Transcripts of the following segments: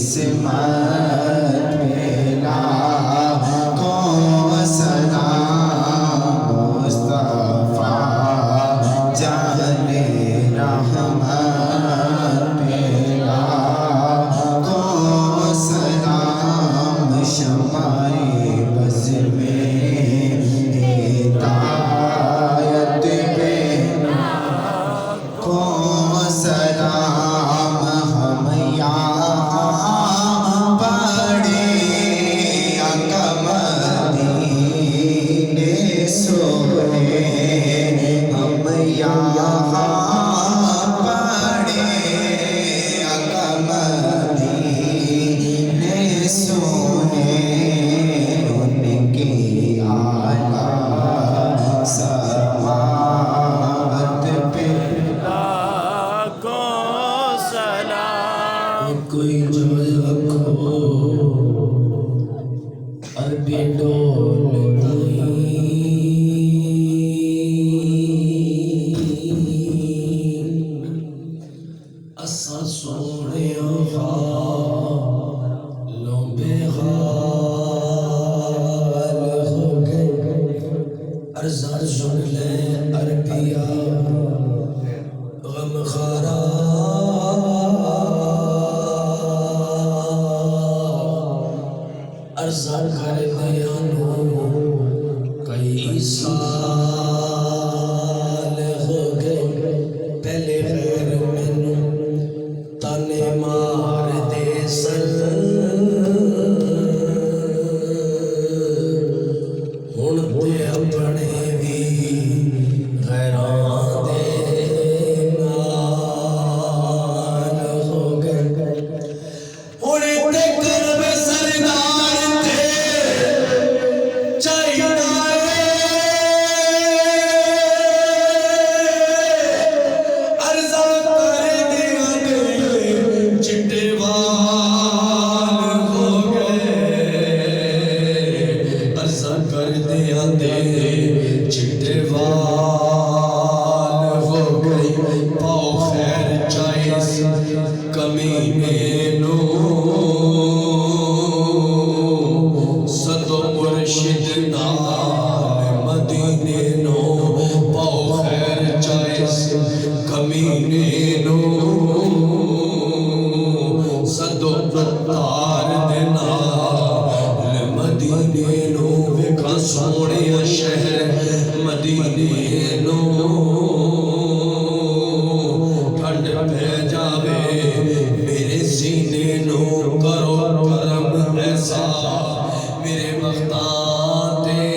قسمت ملا کو سلام مصطفیٰ جان رحمت ملا کو سلام شمائے بز میں ہدایت بنا کو سلام ہم یہاں پڑھے مدینے سونے ہم یہاں پڑھے مدینے سونے ان کی اعلیٰ سماعت پہ کوئی جو رکھو عربی ڈول اسا سونے حالوں بے حال ہو گئے ارزا سن لے عربیہ غم خارا عرضہ کر دیا نو کئی سال ہو گئے پہلے غیر مینوں تانے مار دے سن ہن تے اپنے بھی غیراں دے نال ہو گئے ہن تے کرب سردار چٹے وال ہو گئی پاؤ خیر چائیس کمینے نو صدو مرشد نال مدینے نو پاؤ خیر چائیس کمینے نو صدو پتار دینا مدینے نو ویکھا سونے شہر مدینے نو ٹھنڈ پہ جاوے میرے سینے نو کرو کرم ایسا میرے بختاں تے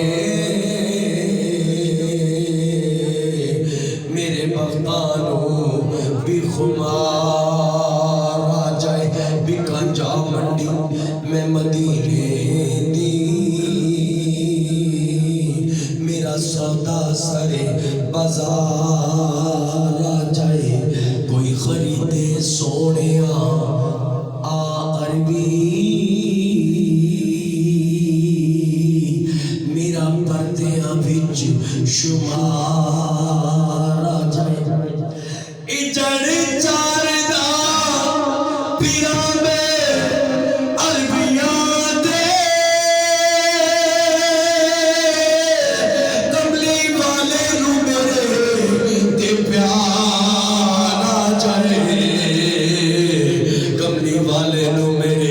میرے بختاں نو بھی خمار آ جائے بھی کنجا منڈی میں مدینے سودا سرے بازار آ جائے کوئی خریدے سونے عربی میرا پردیاں بچ شمار آ جائے اجڑ چار دا پیراں میں عربیاں والے نو میرے